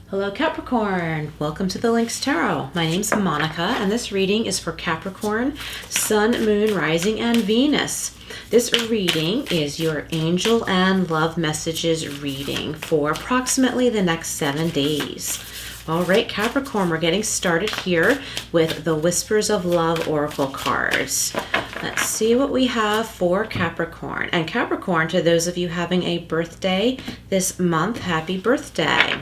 Hello Capricorn, welcome to the Lynx Tarot. My name's Monica and this reading is for Capricorn, Sun, Moon, Rising, and Venus. This reading is your angel and love messages reading for approximately the next 7 days. All right, Capricorn, we're getting started here with the Whispers of Love Oracle cards. Let's see what we have for Capricorn. And Capricorn, to those of you having a birthday this month, happy birthday.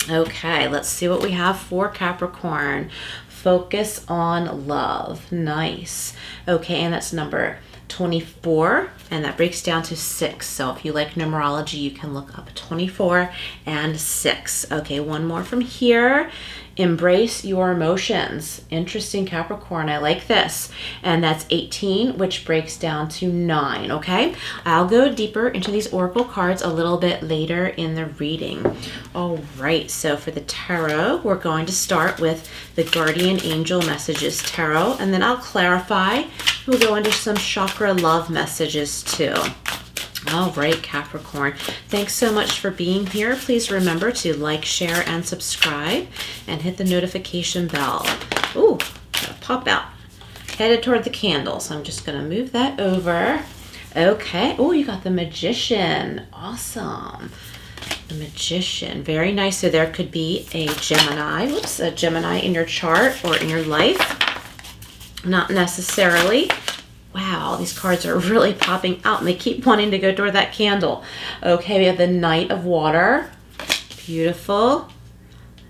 Okay, let's see what we have for Capricorn. Focus on love. Nice. Okay, and that's number 24, and that breaks down to 6. So if you like numerology, you can look up 24 and 6. Okay, one more from here. Embrace your emotions. Interesting, Capricorn. I like this. And that's 18, which breaks down to 9, okay? I'll go deeper into these oracle cards a little bit later in the reading. All right, so for the tarot, we're going to start with the Guardian Angel Messages Tarot, and then I'll clarify. We'll go into some chakra love messages too. All right, Capricorn, thanks so much for being here. Please remember to like, share, and subscribe, and hit the notification bell. Ooh, gotta pop out. Headed toward the candle, so I'm just gonna move that over. Okay, oh, you got the Magician. Awesome. The Magician, very nice. So there could be a Gemini, a Gemini in your chart or in your life. Not necessarily. Wow, these cards are really popping out and they keep wanting to go toward that candle. Okay, we have the Knight of Water. Beautiful.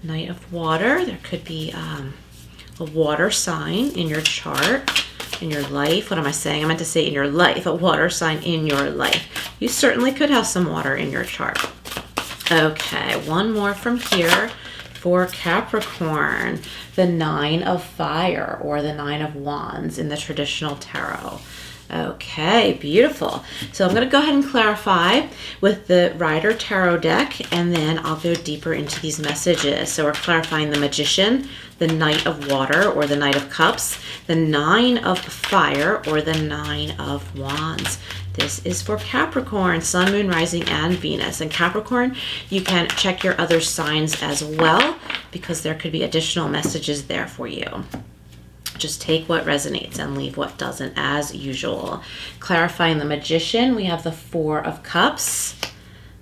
Knight of Water. There could be a water sign in your chart, in your life. What am I saying? I meant to say in your life, a water sign in your life. You certainly could have some water in your chart. Okay, one more from here. For Capricorn, the 9 of Fire, or the 9 of Wands in the traditional tarot. Okay, beautiful. So I'm going to go ahead and clarify with the Rider Tarot deck, and then I'll go deeper into these messages. So we're clarifying the Magician, the Knight of Water, or the Knight of Cups, the 9 of Fire, or the 9 of Wands. This is for Capricorn, Sun, Moon, Rising, and Venus. And Capricorn, you can check your other signs as well, because there could be additional messages there for you. Just take what resonates and leave what doesn't, as usual. Clarifying the Magician, we have the 4 of Cups.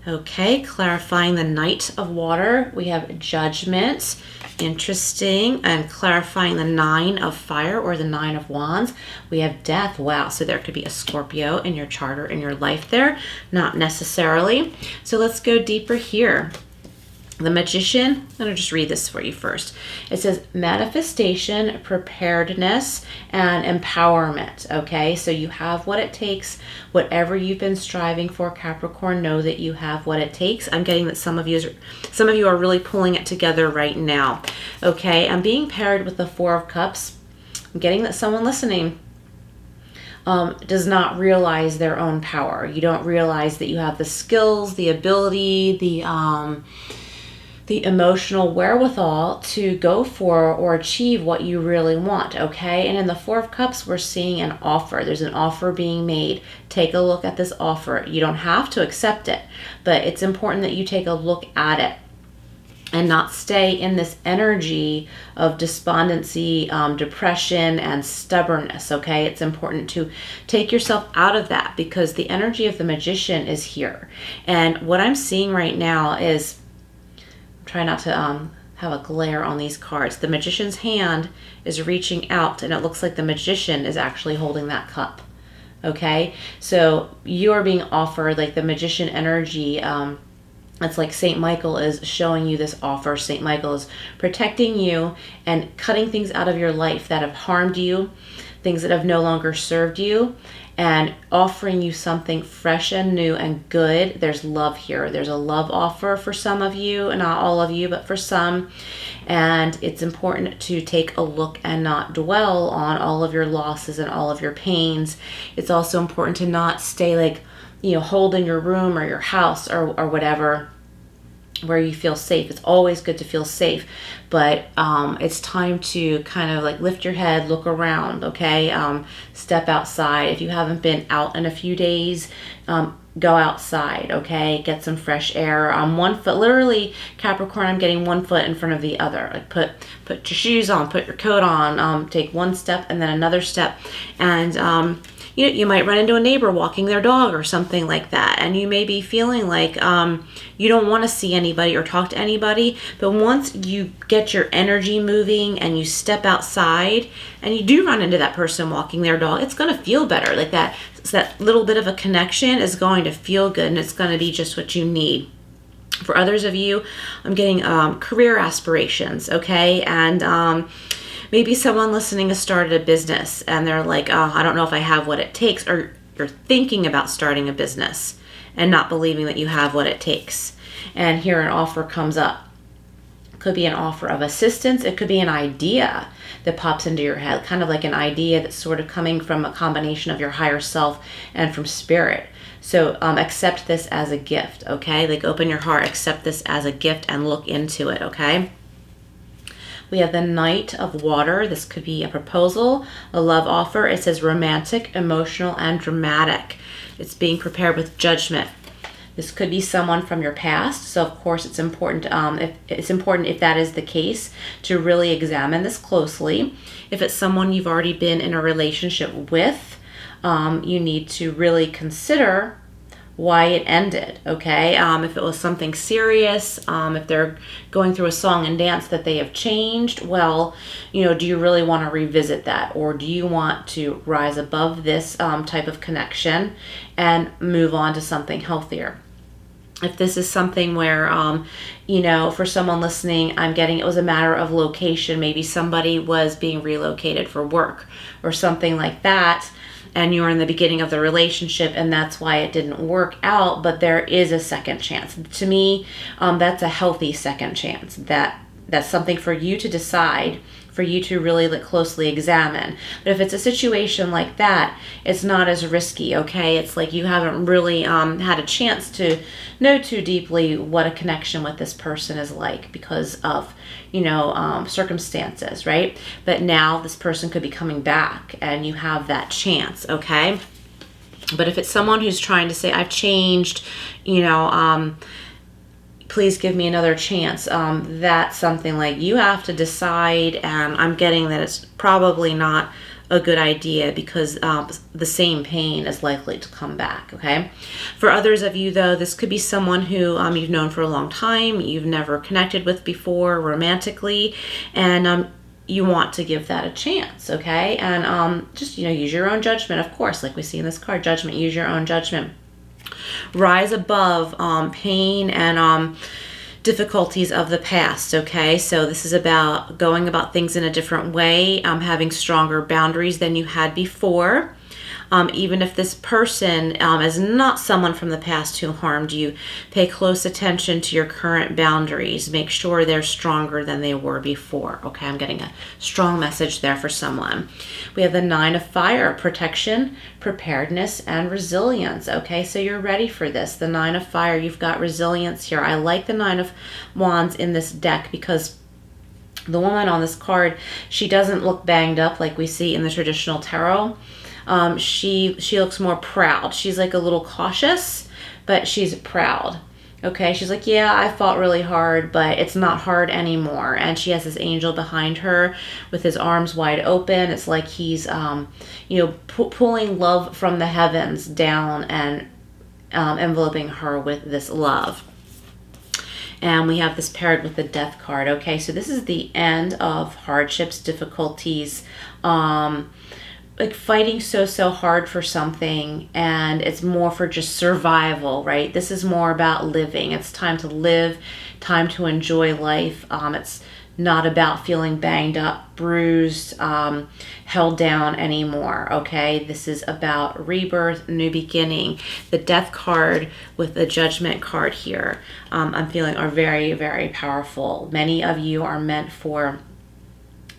Okay, clarifying the Knight of Water, we have Judgment. Interesting. And clarifying the 9 of Fire, or the 9 of Wands, we have Death. Wow, so there could be a Scorpio in your chart or in your life there. Not necessarily. So let's go deeper here. The Magician, I'm going to just read this for you first. It says manifestation, preparedness, and empowerment. Okay, so you have what it takes. Whatever you've been striving for, Capricorn, know that you have what it takes. I'm getting that some of you are really pulling it together right now. Okay, I'm being paired with the 4 of Cups. I'm getting that someone listening does not realize their own power. You don't realize that you have the skills, the ability, the emotional wherewithal to go for or achieve what you really want, okay? And in the 4 of Cups, we're seeing an offer. There's an offer being made. Take a look at this offer. You don't have to accept it, but it's important that you take a look at it and not stay in this energy of despondency, depression, and stubbornness, okay? It's important to take yourself out of that, because the energy of the Magician is here. And what I'm seeing right now is, try not to have a glare on these cards. The Magician's hand is reaching out, and it looks like the Magician is actually holding that cup. Okay, so you are being offered, like, the Magician energy. It's like Saint Michael is showing you this offer. Saint Michael is protecting you and cutting things out of your life that have harmed you, things that have no longer served you, and offering you something fresh and new and good. There's love here. There's a love offer for some of you, and not all of you, but for some. And it's important to take a look and not dwell on all of your losses and all of your pains. It's also important to not stay, like, hold in your room or your house or whatever, where you feel safe. It's always good to feel safe, but it's time to kind of like lift your head, look around, okay? Step outside. If you haven't been out in a few days, go outside, okay? Get some fresh air. 1 foot, literally, Capricorn, I'm getting 1 foot in front of the other. Like put your shoes on, put your coat on, take one step and then another step, and you might run into a neighbor walking their dog or something like that, and you may be feeling like you don't want to see anybody or talk to anybody, but once you get your energy moving and you step outside and you do run into that person walking their dog, it's going to feel better. Like that little bit of a connection is going to feel good, and it's going to be just what you need. For others of you, I'm getting career aspirations, okay? And maybe someone listening has started a business and they're like, oh, I don't know if I have what it takes, or you're thinking about starting a business and not believing that you have what it takes. And here an offer comes up. It could be an offer of assistance. It could be an idea that pops into your head, kind of like an idea that's sort of coming from a combination of your higher self and from spirit. So accept this as a gift, okay? Like open your heart, accept this as a gift and look into it, okay? We have the Knight of Water. This could be a proposal, a love offer. It says romantic, emotional, and dramatic. It's being prepared with judgment. This could be someone from your past. So of course it's important, if that is the case, to really examine this closely. If it's someone you've already been in a relationship with, you need to really consider why it ended, okay? If it was something serious, if they're going through a song and dance that they have changed, well, do you really want to revisit that? Or do you want to rise above this type of connection and move on to something healthier? If this is something where, for someone listening, I'm getting it was a matter of location. Maybe somebody was being relocated for work or something like that, and you're in the beginning of the relationship and that's why it didn't work out, but there is a second chance. To me, that's a healthy second chance. That's something for you to decide, for you to really closely examine. But if it's a situation like that, it's not as risky, okay? It's like you haven't really had a chance to know too deeply what a connection with this person is like because of, circumstances, right? But now this person could be coming back and you have that chance, okay? But if it's someone who's trying to say, I've changed, please give me another chance, that's something like you have to decide, and I'm getting that it's probably not a good idea because the same pain is likely to come back, okay? For others of you, though, this could be someone who you've known for a long time, you've never connected with before romantically, and you want to give that a chance, okay? And just, use your own judgment, of course, like we see in this card, judgment, use your own judgment. Rise above pain and difficulties of the past, okay? So this is about going about things in a different way, having stronger boundaries than you had before. Even if this person is not someone from the past who harmed you, pay close attention to your current boundaries. Make sure they're stronger than they were before. Okay, I'm getting a strong message there for someone. We have the Nine of Fire, protection, preparedness, and resilience. Okay, so you're ready for this. The Nine of Fire, you've got resilience here. I like the Nine of Wands in this deck because the woman on this card, she doesn't look banged up like we see in the traditional tarot. She looks more proud. She's like a little cautious, but she's proud. Okay, she's like, yeah, I fought really hard, but it's not hard anymore. And she has this angel behind her with his arms wide open. It's like he's, pulling love from the heavens down and enveloping her with this love. And we have this paired with the Death card. Okay, so this is the end of hardships, difficulties, like fighting so hard for something, and it's more for just survival, right? This is more about living. It's time to live, time to enjoy life. It's not about feeling banged up, bruised, held down anymore, okay? This is about rebirth, new beginning. The Death card with the Judgment card here, I'm feeling are very, very powerful. Many of you are meant for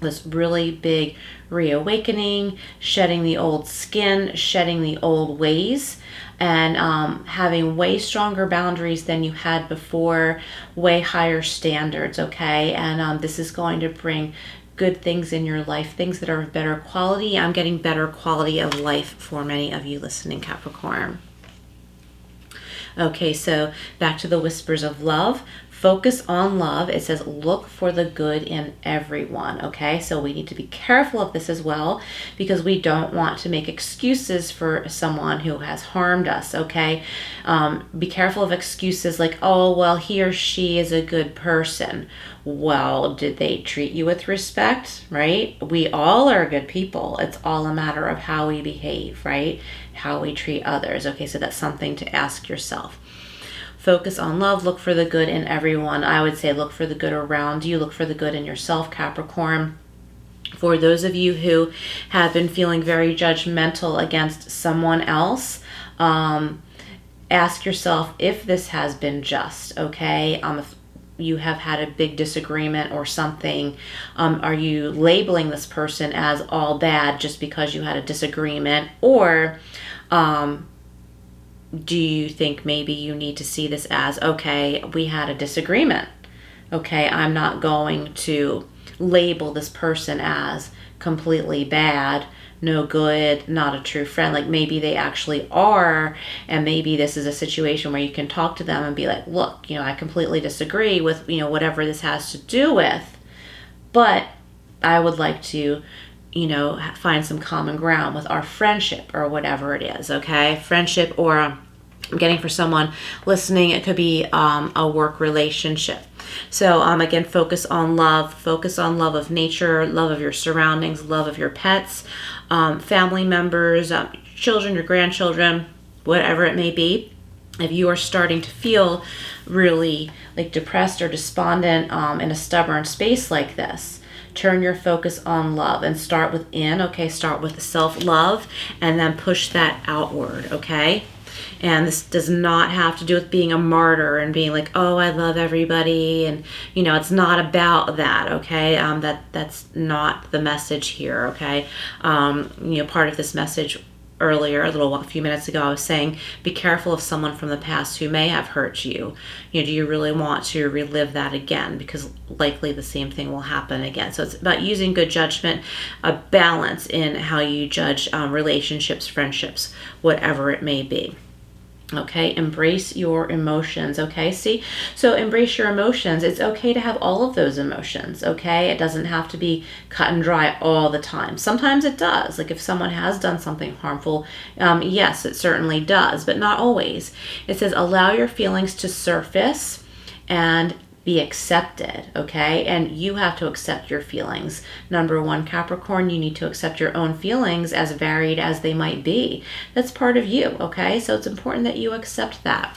this really big reawakening, shedding the old skin, shedding the old ways. and having way stronger boundaries than you had before, way higher standards, okay? And this is going to bring good things in your life, things that are of better quality. I'm getting better quality of life for many of you listening, Capricorn. Okay, so back to the whispers of love. Focus on love. It says look for the good in everyone. Okay, so we need to be careful of this as well, because we don't want to make excuses for someone who has harmed us. Okay, be careful of excuses like, oh, well, he or she is a good person. Well, did they treat you with respect? Right? We all are good people. It's all a matter of how we behave, right? How we treat others. Okay, so that's something to ask yourself. Focus on love. Look for the good in everyone. I would say look for the good around you. Look for the good in yourself, Capricorn. For those of you who have been feeling very judgmental against someone else, ask yourself if this has been just, okay? If you have had a big disagreement or something, are you labeling this person as all bad just because you had a disagreement? Or do you think maybe you need to see this as, okay, we had a disagreement. Okay, I'm not going to label this person as completely bad, no good, not a true friend. Like maybe they actually are, and maybe this is a situation where you can talk to them and be like, look, I completely disagree with, whatever this has to do with, but I would like to find some common ground with our friendship or whatever it is, okay? Friendship, or I'm getting for someone listening, it could be a work relationship. So again, focus on love of nature, love of your surroundings, love of your pets, family members, children, your grandchildren, whatever it may be. If you are starting to feel really like depressed or despondent in a stubborn space like this, turn your focus on love and start within, okay? Start with self-love and then push that outward, okay? And this does not have to do with being a martyr and being like, oh, I love everybody. And, it's not about that, okay? That's not the message here, okay? Part of this message earlier, a few minutes ago, I was saying, be careful of someone from the past who may have hurt you. Do you really want to relive that again? Because likely the same thing will happen again. So it's about using good judgment, a balance in how you judge relationships, friendships, whatever it may be. Okay, embrace your emotions, okay? See, so embrace your emotions. It's okay to have all of those emotions, okay? It doesn't have to be cut and dry all the time. Sometimes it does. Like if someone has done something harmful, yes, it certainly does, but not always. It says allow your feelings to surface and be accepted, okay? And you have to accept your feelings. Number one, Capricorn, you need to accept your own feelings as varied as they might be. That's part of you, okay? So it's important that you accept that,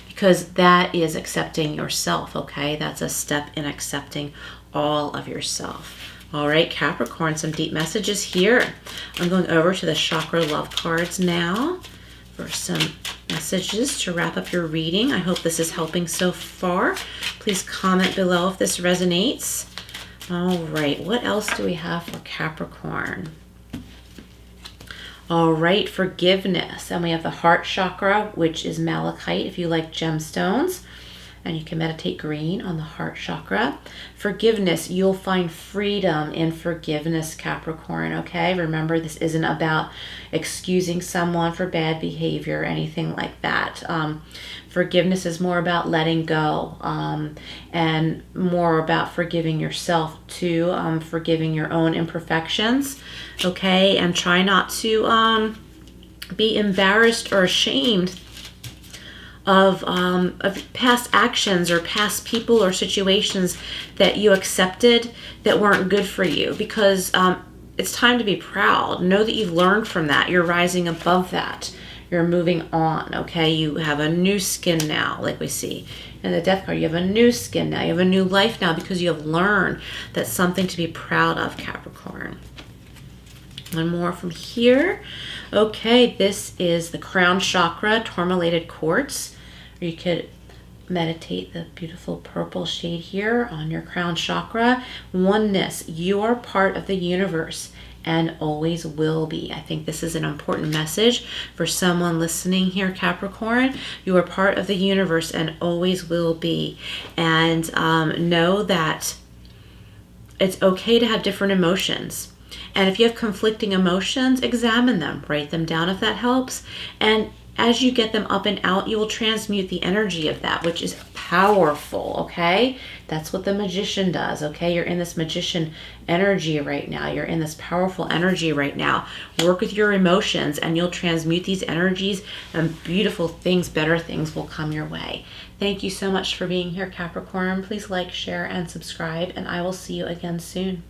because that is accepting yourself, okay? That's a step in accepting all of yourself. All right, Capricorn, some deep messages here. I'm going over to the chakra love cards now for some messages to wrap up your reading. I hope this is helping so far. Please comment below if this resonates. All right, what else do we have for Capricorn? All right, forgiveness. And we have the heart chakra, which is malachite if you like gemstones. And you can meditate green on the heart chakra. Forgiveness, you'll find freedom in forgiveness, Capricorn, okay? Remember, this isn't about excusing someone for bad behavior or anything like that. Forgiveness is more about letting go, and more about forgiving yourself too, forgiving your own imperfections, okay? And try not to be embarrassed or ashamed of past actions or past people or situations that you accepted that weren't good for you, because it's time to be proud. Know that you've learned from that. You're rising above that. You're moving on, okay? You have a new skin now, like we see in the death card. You have a new skin now. You have a new life now because you have learned. That's something to be proud of, Capricorn. One more from here. Okay, this is the crown chakra, tourmalated quartz. Or you could meditate the beautiful purple shade here on your crown chakra. Oneness. You are part of the universe, and always will be. I think this is an important message for someone listening here, Capricorn. You are part of the universe and always will be. And know that it's okay to have different emotions. And if you have conflicting emotions, examine them, write them down if that helps. And as you get them up and out, you will transmute the energy of that, which is powerful, okay? That's what the magician does, okay? You're in this magician energy right now. You're in this powerful energy right now. Work with your emotions and you'll transmute these energies, and beautiful things, better things will come your way. Thank you so much for being here, Capricorn. Please like, share, and subscribe, and I will see you again soon.